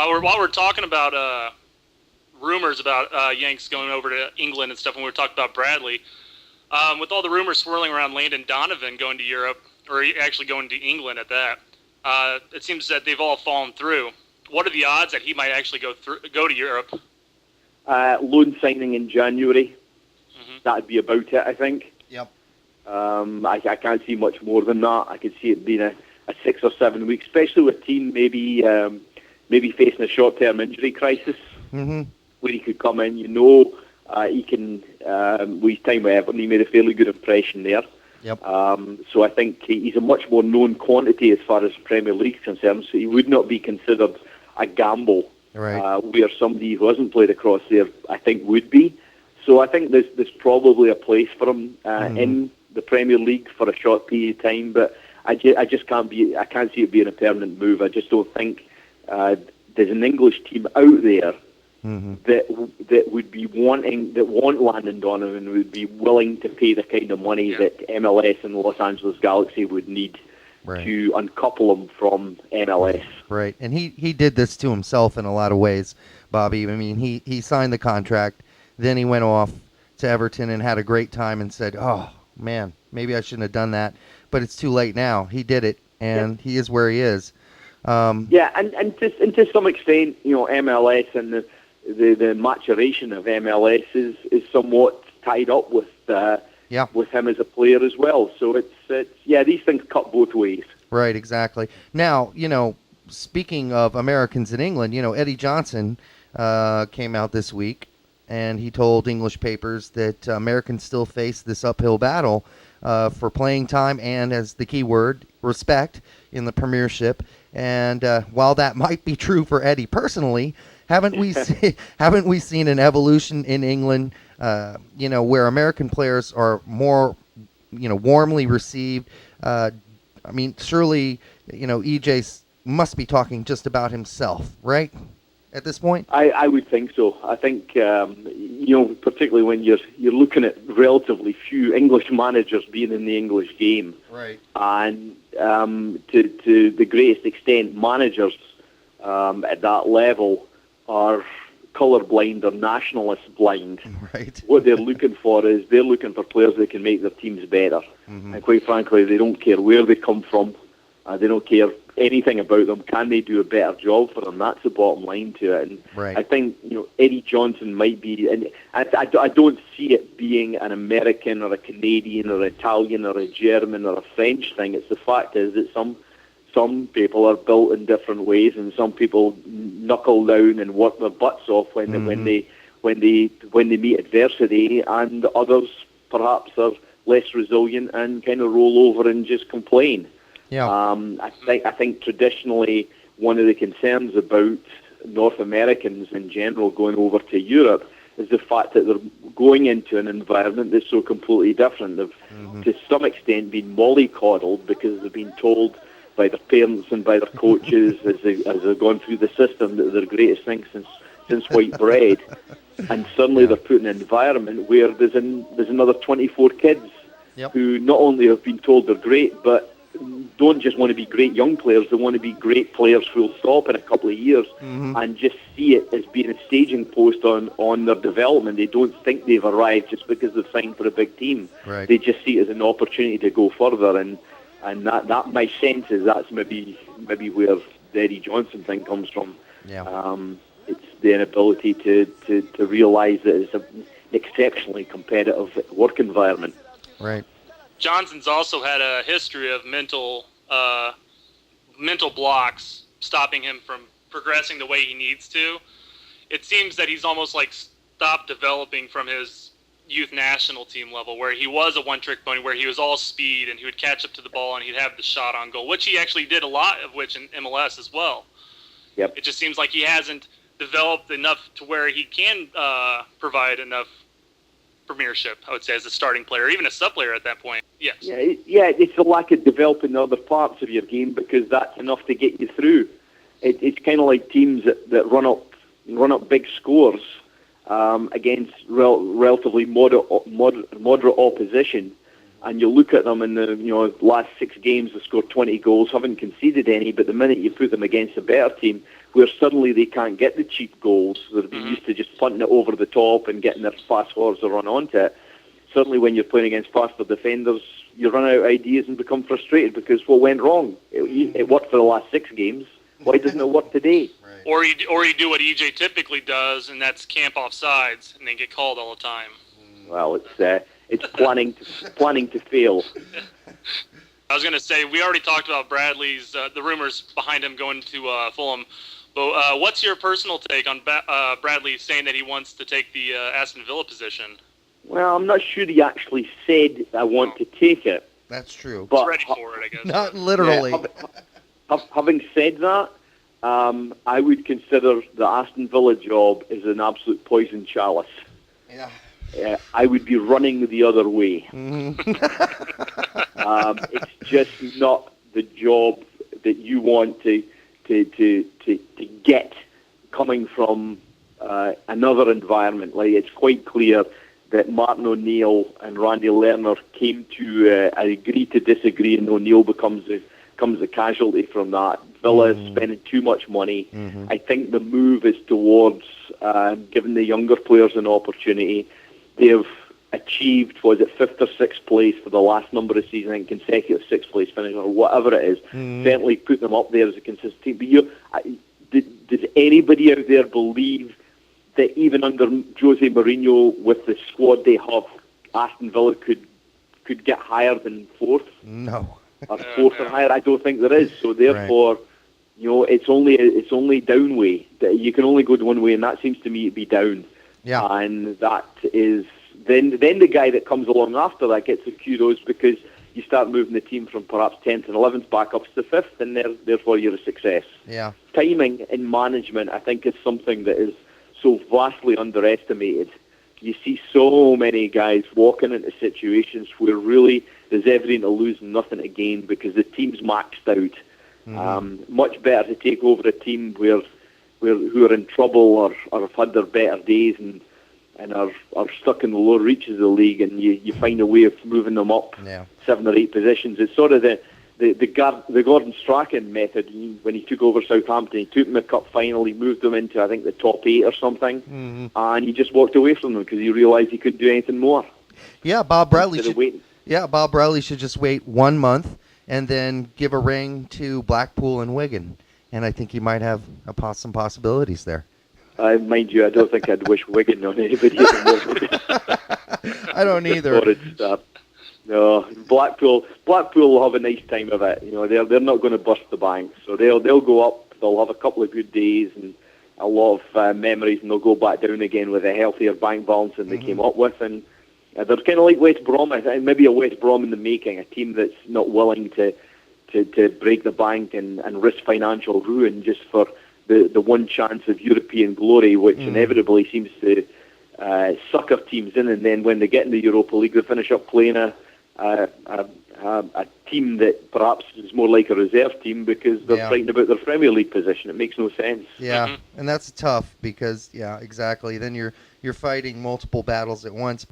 While we're talking about rumors about Yanks going over to England and stuff, when we were talking about Bradley, with all the rumors swirling around Landon Donovan going to Europe, or actually going to England at that, it seems that they've all fallen through. What are the odds that he might actually go to Europe? Loan signing in January. Mm-hmm. That'd be about it, I think. Yep. I can't see much more than that. I could see it being a 6 or 7 week, especially with a team maybe facing a short-term injury crisis, Mm-hmm. where he could come in. He can. With his time with Everton, he made a fairly good impression there. Yep. So I think he's a much more known quantity as far as Premier League is concerned. So he would not be considered a gamble, Right. where somebody who hasn't played across there, I think, would be. So I think there's probably a place for him in the Premier League for a short period of time. But I just can't see it being a permanent move. I just don't think there's an English team out there that would be want Landon Donovan, would be willing to pay the kind of money that MLS and Los Angeles Galaxy would need to uncouple him from MLS. Right, and he did this to himself in a lot of ways, Bobby. I mean, he signed the contract, then he went off to Everton and had a great time and said, "Oh man, maybe I shouldn't have done that," but it's too late now. He did it, and he is where he is. And to some extent, MLS and the maturation of MLS is somewhat tied up with him as a player as well. So it's these things cut both ways. Right, exactly. Now, speaking of Americans in England, Eddie Johnson came out this week and he told English papers that Americans still face this uphill battle for playing time and, as the key word, respect in the Premiership. And while that might be true for Eddie personally, haven't we seen an evolution in England, where American players are more, warmly received? I mean, surely, EJ must be talking just about himself, right? At this point, I would think so. I think particularly when you're looking at relatively few English managers being in the English game, right? And to the greatest extent, managers at that level are colourblind or nationalist blind. Right. What they're looking for is they're looking for players that can make their teams better. And quite frankly, they don't care where they come from. They don't care anything about them. Can they do a better job for them? That's the bottom line to it. And I think Eddie Johnson might be, and I don't see it being an American or a Canadian or Italian or a German or a French thing. It's the fact is that some people are built in different ways, and some people knuckle down and work their butts off when they meet adversity, and others perhaps are less resilient and kind of roll over and just complain. Yeah. I think traditionally one of the concerns about North Americans in general going over to Europe is the fact that they're going into an environment that's so completely different. They've to some extent been mollycoddled because they've been told by their parents and by their coaches as they've gone through the system that they're the greatest thing since white bread, and suddenly they're put in an environment where there's another 24 kids who not only have been told they're great, but don't just want to be great young players, they want to be great players full stop in a couple of years, and just see it as being a staging post on their development. They don't think they've arrived just because they've signed for a big team. Right. They just see it as an opportunity to go further, and that my sense is that's maybe where the Eddie Johnson thing comes from. It's the inability to realise that it's an exceptionally competitive work environment. Right. Johnson's also had a history of mental blocks stopping him from progressing the way he needs to. It seems that he's almost like stopped developing from his youth national team level, where he was a one-trick pony, where he was all speed and he would catch up to the ball and he'd have the shot on goal, which he actually did a lot of, which in MLS as well. Yep. It just seems like he hasn't developed enough to where he can provide enough Premiership, I would say, as a starting player, even a sub-player at that point. Yes. Yeah, it's the lack of developing the other parts of your game, because that's enough to get you through. It's kind of like teams that run up big scores against relatively moderate opposition, and you look at them in the last 6 games, they scored 20 goals, haven't conceded any, but the minute you put them against a better team, where suddenly they can't get the cheap goals, they're being used to just punting it over the top and getting their fast forwards to run onto it. Suddenly when you're playing against faster defenders, you run out of ideas and become frustrated because what went wrong? It worked for the last 6 games. Why doesn't it work today? Right. Or you do what EJ typically does, and that's camp off sides, and then get called all the time. Well, it's planning to fail. I was going to say, we already talked about Bradley's, the rumors behind him going to Fulham. But what's your personal take on Bradley saying that he wants to take the Aston Villa position? Well, I'm not sure he actually said, I want to take it. That's true. But He's ready for it, I guess. Not literally. Having said that, I would consider the Aston Villa job as an absolute poison chalice. Yeah. I would be running the other way. It's just not the job that you want to get coming from another environment. Like, it's quite clear that Martin O'Neill and Randy Lerner came to agree to disagree, and O'Neill becomes a casualty from that. Villa is spending too much money. I think the move is towards giving the younger players an opportunity. They've achieved, was it 5th or 6th place for the last number of seasons, I think consecutive 6th place finish or whatever it is. Certainly put them up there as a consistent team. But does anybody out there believe that even under Jose Mourinho, with the squad they have, Aston Villa could get higher than 4th? No. Or 4th or higher? I don't think there is. So therefore, it's only down way. You can only go one way, and that seems to me to be down. Yeah. And that is then the guy that comes along after that gets the kudos, because you start moving the team from perhaps 10th and 11th back up to 5th, and therefore you're a success. Yeah. Timing in management, I think, is something that is so vastly underestimated. You see so many guys walking into situations where really there's everything to lose and nothing to gain because the team's maxed out. Much better to take over a team who are in trouble or have had their better days and are stuck in the lower reaches of the league, and you find a way of moving them up 7 or 8 positions. It's sort of the Gordon Strachan method. When he took over Southampton, he took them to the cup final, he moved them into, I think, the top 8 or something, and he just walked away from them because he realised he couldn't do anything more. Yeah, Bob Bradley should. Yeah, Bob Bradley should just wait 1 month and then give a ring to Blackpool and Wigan, and I think he might have some possibilities there. Mind you, I don't think I'd wish Wigan on anybody at the moment. I don't either. No, Blackpool will have a nice time of it. They're not going to burst the bank, so they'll go up. They'll have a couple of good days and a lot of memories, and they'll go back down again with a healthier bank balance than they came up with. And they're kind of like West Brom. I think maybe a West Brom in the making, a team that's not willing to break the bank and risk financial ruin just for the one chance of European glory, which inevitably seems to sucker teams in, and then when they get in the Europa League, they finish up playing a team that perhaps is more like a reserve team because they're frightened about their Premier League position. It makes no sense. Yeah, and that's tough because, exactly. Then you're fighting multiple battles at once.